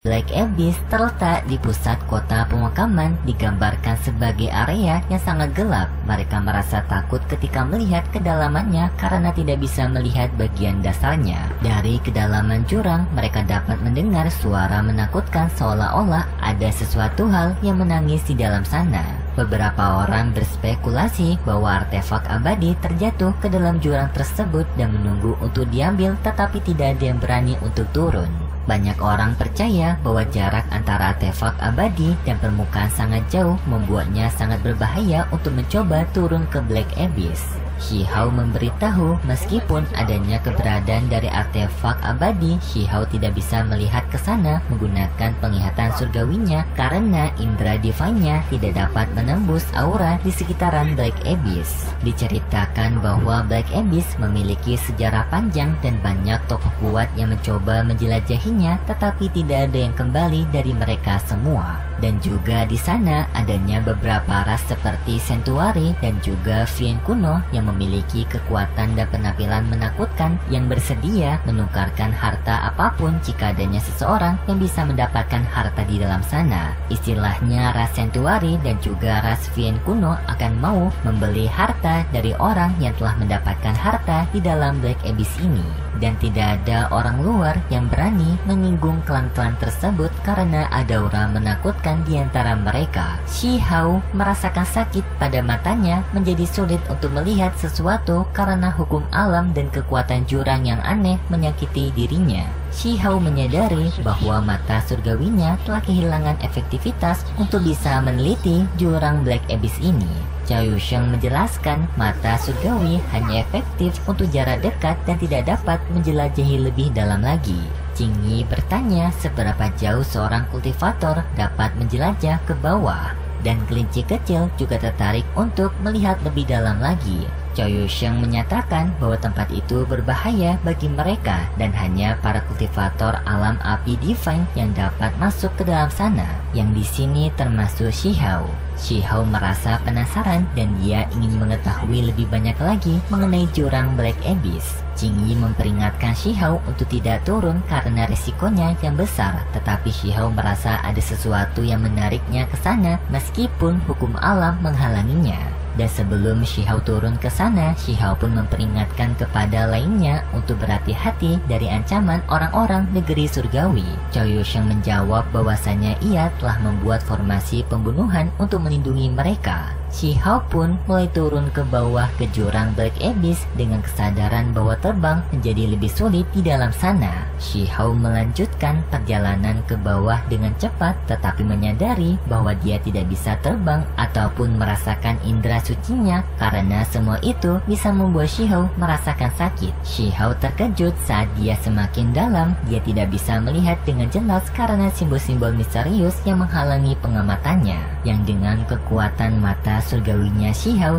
Black Abyss terletak di pusat kota pemakaman, digambarkan sebagai area yang sangat gelap. Mereka merasa takut ketika melihat kedalamannya karena tidak bisa melihat bagian dasarnya. Dari kedalaman jurang, mereka dapat mendengar suara menakutkan seolah-olah ada sesuatu hal yang menangis di dalam sana. Beberapa orang berspekulasi bahwa artefak abadi terjatuh ke dalam jurang tersebut dan menunggu untuk diambil, tetapi tidak ada yang berani untuk turun. Banyak orang percaya bahwa jarak antara artefak abadi dan permukaan sangat jauh membuatnya sangat berbahaya untuk mencoba turun ke Black Abyss. Shihao memberitahu meskipun adanya keberadaan dari artefak abadi, Shihao tidak bisa melihat ke sana menggunakan penglihatan surgawinya karena indera divanya tidak dapat menembus aura di sekitaran Black Abyss. Diceritakan bahwa Black Abyss memiliki sejarah panjang dan banyak tokoh kuat yang mencoba menjelajahinya, tetapi tidak ada yang kembali dari mereka semua. Dan juga di sana adanya beberapa ras seperti Centauri dan juga Fiend kuno yang memiliki kekuatan dan penampilan menakutkan yang bersedia menukarkan harta apapun jika adanya seseorang yang bisa mendapatkan harta di dalam sana. Istilahnya ras Centauri dan juga ras Fiend kuno akan mau membeli harta dari orang yang telah mendapatkan harta di dalam Black Abyss ini. Dan tidak ada orang luar yang berani menyinggung klan-klan tersebut karena ada aura menakutkan di antara mereka. Shihao merasakan sakit pada matanya, menjadi sulit untuk melihat sesuatu karena hukum alam dan kekuatan jurang yang aneh menyakiti dirinya. Shihao menyadari bahwa mata surgawinya telah kehilangan efektivitas untuk bisa meneliti jurang Black Abyss ini. Cao Yusheng menjelaskan mata surgawi hanya efektif untuk jarak dekat dan tidak dapat menjelajahi lebih dalam lagi. Jingyi bertanya seberapa jauh seorang kultivator dapat menjelajah ke bawah, dan kelinci kecil juga tertarik untuk melihat lebih dalam lagi. Cao Yusheng menyatakan bahwa tempat itu berbahaya bagi mereka dan hanya para kultivator alam api divine yang dapat masuk ke dalam sana, yang di sini termasuk Shihao. Shihao merasa penasaran dan dia ingin mengetahui lebih banyak lagi mengenai jurang Black Abyss. Jingyi memperingatkan Shihao untuk tidak turun karena resikonya yang besar, tetapi Shihao merasa ada sesuatu yang menariknya ke sana meskipun hukum alam menghalanginya. Dan sebelum Shihao turun ke sana, Shihao pun memperingatkan kepada lainnya untuk berhati-hati dari ancaman orang-orang negeri surgawi. Cao Yusheng menjawab bahwasanya ia telah membuat formasi pembunuhan untuk melindungi mereka. Shihao pun mulai turun ke bawah ke jurang Black Abyss dengan kesadaran bahwa terbang menjadi lebih sulit di dalam sana. Shihao melanjutkan perjalanan ke bawah dengan cepat, tetapi menyadari bahwa dia tidak bisa terbang ataupun merasakan indera sucinya karena semua itu bisa membuat Shihao merasakan sakit. Shihao terkejut saat dia semakin dalam. Dia tidak bisa melihat dengan jelas karena simbol-simbol misterius yang menghalangi pengamatannya. Yang dengan kekuatan mata surgawinya Shihao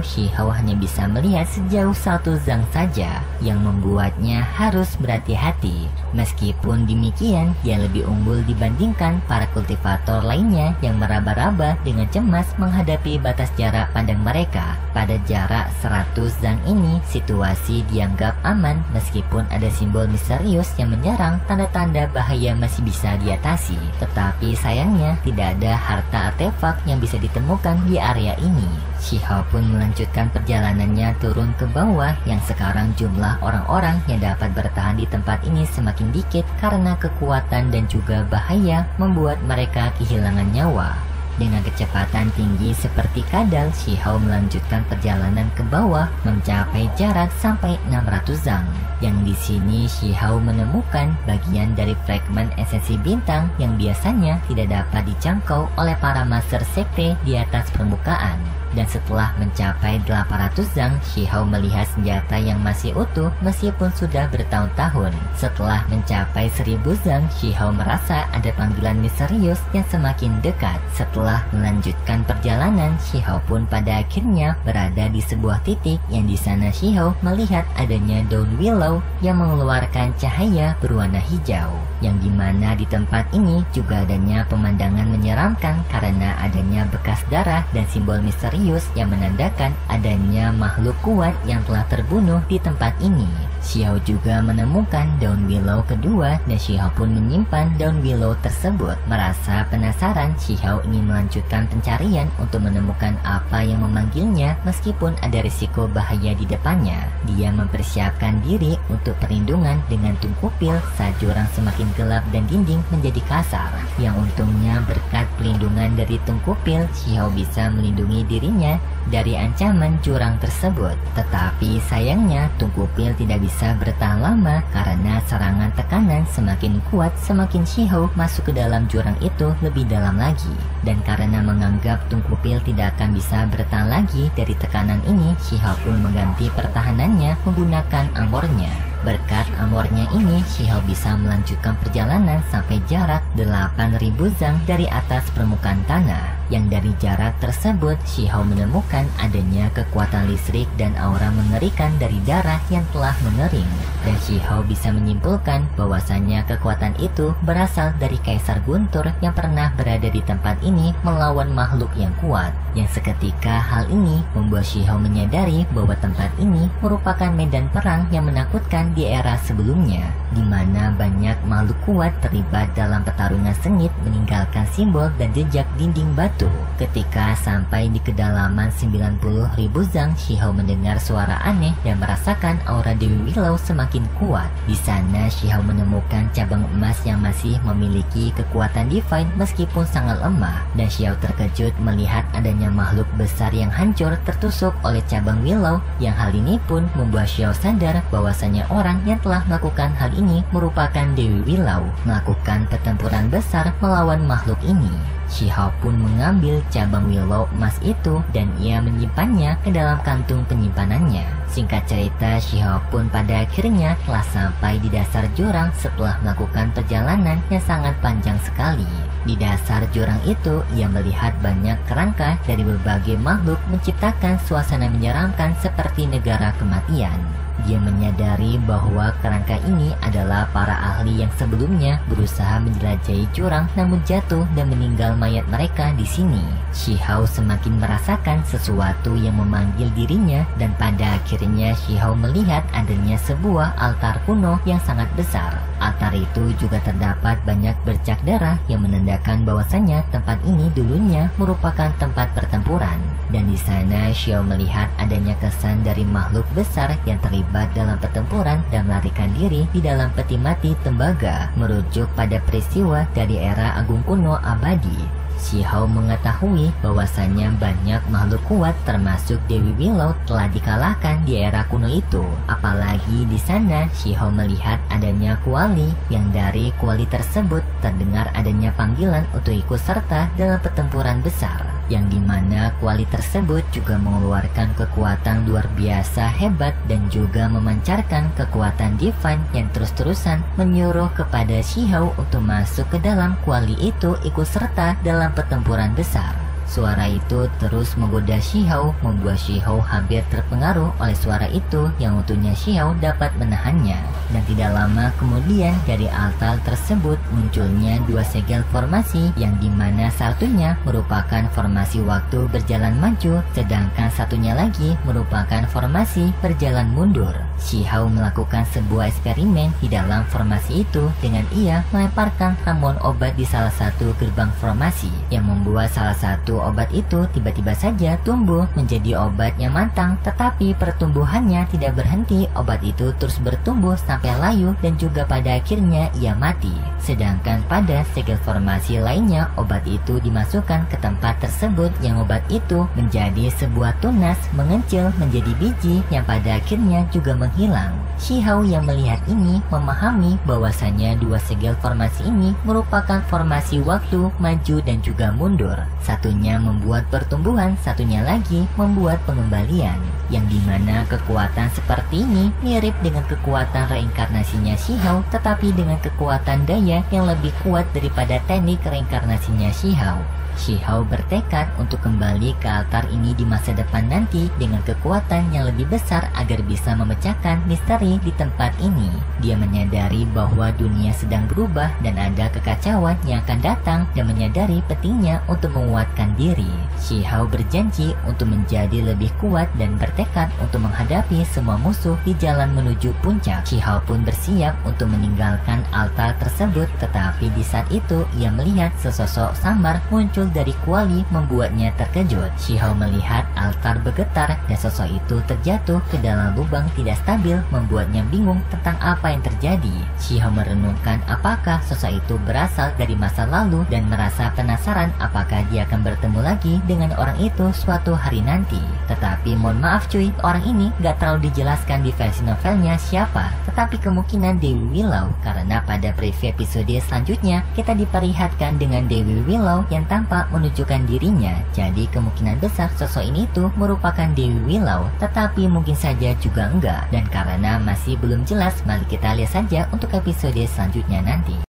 hanya bisa melihat sejauh 1 zang saja, yang membuatnya harus berhati-hati. Meskipun demikian, dia lebih unggul dibandingkan para kultivator lainnya yang meraba-raba dengan cemas menghadapi batas jarak pandang mereka. Pada jarak 100 zang ini, situasi dianggap aman meskipun ada simbol misterius yang menyerang, tanda-tanda bahaya masih bisa diatasi. Tetapi sayangnya tidak ada harta artefak yang bisa ditemukan di area ini. Shihao pun melanjutkan perjalanannya turun ke bawah, yang sekarang jumlah orang-orang yang dapat bertahan di tempat ini semakin dikit karena kekuatan dan juga bahaya membuat mereka kehilangan nyawa. Dengan kecepatan tinggi seperti kadal, Shihao melanjutkan perjalanan ke bawah mencapai jarak sampai 600 zang. Yang di sini Shihao menemukan bagian dari fragmen esensi bintang yang biasanya tidak dapat dijangkau oleh para master sekte di atas permukaan. Dan setelah mencapai 800 zang, Shihao melihat senjata yang masih utuh meskipun sudah bertahun-tahun. Setelah mencapai 1000 zang, Shihao merasa ada panggilan misterius yang semakin dekat. Setelah melanjutkan perjalanan, Shihao pun pada akhirnya berada di sebuah titik yang di sana Shihao melihat adanya daun willow yang mengeluarkan cahaya berwarna hijau. Yang dimana di tempat ini juga adanya pemandangan menyeramkan karena adanya bekas darah dan simbol misterius yang menandakan adanya makhluk kuat yang telah terbunuh di tempat ini. Xiao juga menemukan daun willow kedua dan Xiao pun menyimpan daun willow tersebut. Merasa penasaran, Xiao ingin melanjutkan pencarian untuk menemukan apa yang memanggilnya meskipun ada risiko bahaya di depannya. Dia mempersiapkan diri untuk perlindungan dengan tungkupil saat jurang semakin gelap dan dinding menjadi kasar. Yang untungnya berkat pelindungan dari tungkupil, Xiao bisa melindungi dirinya dari ancaman jurang tersebut. Tetapi sayangnya tungkupil tidak bisa bertahan lama karena serangan tekanan semakin kuat semakin Xiao masuk ke dalam jurang itu lebih dalam lagi. Dan karena menganggap tungkupil tidak akan bisa bertahan lagi dari tekanan ini, Xiao pun mengganti pertahanannya menggunakan armornya. Berkat armornya ini, Xiao bisa melanjutkan perjalanan sampai jarak 8.000 zang dari atas permukaan tanah. Yang dari jarak tersebut, Xiao menemukan adanya kekuatan listrik dan aura mengerikan dari darah yang telah mengering. Dan Xiao bisa menyimpulkan bahwasannya kekuatan itu berasal dari Kaisar Guntur yang pernah berada di tempat ini melawan makhluk yang kuat. Yang seketika hal ini membuat Xiao menyadari bahwa tempat ini merupakan medan perang yang menakutkan di era sebelumnya, di mana banyak makhluk kuat terlibat dalam pertarungan sengit meninggalkan simbol dan jejak dinding batu. Ketika sampai di kedalaman 90.000 zang, Xiao mendengar suara aneh dan merasakan aura Dewi Willow semakin kuat. Di sana Xiao menemukan cabang emas yang masih memiliki kekuatan divine meskipun sangat lemah, dan Xiao terkejut melihat adanya makhluk besar yang hancur tertusuk oleh cabang Willow. Yang hal ini pun membuat Xiao sadar bahwasanya orang yang telah melakukan hal ini merupakan Dewi Willow, melakukan pertempuran besar melawan makhluk ini. Xiao pun mengambil cabang willow emas itu dan ia menyimpannya ke dalam kantung penyimpanannya. Singkat cerita, Xiao pun pada akhirnya telah sampai di dasar jurang setelah melakukan perjalanan yang sangat panjang sekali. Di dasar jurang itu, ia melihat banyak kerangka dari berbagai makhluk menciptakan suasana menyeramkan seperti negara kematian. Dia menyadari bahwa kerangka ini adalah para ahli yang sebelumnya berusaha menjelajahi jurang namun jatuh dan meninggal mayat mereka di sini. Xiao semakin merasakan sesuatu yang memanggil dirinya dan pada akhirnya Xiao melihat adanya sebuah altar kuno yang sangat besar. Altar itu juga terdapat banyak bercak darah yang menandakan bahwasannya tempat ini dulunya merupakan tempat pertempuran. Dan di sana Xiao melihat adanya kesan dari makhluk besar yang terlibat dalam pertempuran dan melarikan diri di dalam peti mati tembaga, merujuk pada peristiwa dari era agung kuno abadi. Xiao mengetahui bahwasannya banyak makhluk kuat termasuk Dewi Willow telah dikalahkan di era kuno itu. Apalagi di sana Xiao melihat adanya kuali yang dari kuali tersebut terdengar adanya panggilan untuk ikut serta dalam pertempuran besar, yang dimana kuali tersebut juga mengeluarkan kekuatan luar biasa hebat dan juga memancarkan kekuatan divine yang terus-terusan menyuruh kepada Xiao untuk masuk ke dalam kuali itu ikut serta dalam pertempuran besar. Suara itu terus menggoda Xiao, membuat Xiao hampir terpengaruh oleh suara itu yang untungnya Xiao dapat menahannya. Dan tidak lama kemudian dari altar tersebut munculnya dua segel formasi yang dimana satunya merupakan formasi waktu berjalan maju, sedangkan satunya lagi merupakan formasi berjalan mundur. Xiao melakukan sebuah eksperimen di dalam formasi itu dengan ia melemparkan ramuan obat di salah satu gerbang formasi yang membuat salah satu obat itu tiba-tiba saja tumbuh menjadi obat yang matang, tetapi pertumbuhannya tidak berhenti. Obat itu terus bertumbuh sampai layu dan juga pada akhirnya ia mati. Sedangkan pada segel formasi lainnya obat itu dimasukkan ke tempat tersebut yang obat itu menjadi sebuah tunas mengecil menjadi biji yang pada akhirnya juga menghilang. Xiao yang melihat ini memahami bahwasanya dua segel formasi ini merupakan formasi waktu maju dan juga mundur. Satunya membuat pertumbuhan, satunya lagi membuat pengembalian. Yang dimana kekuatan seperti ini mirip dengan kekuatan reinkarnasinya Xiao, tetapi dengan kekuatan daya yang lebih kuat daripada teknik reinkarnasinya Xiao. Shihao bertekad untuk kembali ke altar ini di masa depan nanti dengan kekuatan yang lebih besar agar bisa memecahkan misteri di tempat ini. Dia menyadari bahwa dunia sedang berubah dan ada kekacauan yang akan datang dan menyadari pentingnya untuk menguatkan diri. Shihao berjanji untuk menjadi lebih kuat dan bertekad untuk menghadapi semua musuh di jalan menuju puncak. Shihao pun bersiap untuk meninggalkan altar tersebut, tetapi di saat itu ia melihat sesosok samar muncul dari kuali membuatnya terkejut. Shihao melihat altar bergetar dan sosok itu terjatuh ke dalam lubang tidak stabil membuatnya bingung tentang apa yang terjadi. Shihao merenungkan apakah sosok itu berasal dari masa lalu dan merasa penasaran apakah dia akan bertemu lagi dengan orang itu suatu hari nanti. Tetapi mohon maaf cuy, orang ini gak terlalu dijelaskan di versi novelnya siapa, tetapi kemungkinan Dewi Willow, karena pada preview episode selanjutnya kita diperlihatkan dengan Dewi Willow yang tampak menunjukkan dirinya. Jadi kemungkinan besar sosok ini tuh merupakan Dewi Willow, tetapi mungkin saja juga enggak. Dan karena masih belum jelas, mari kita lihat saja untuk episode selanjutnya nanti.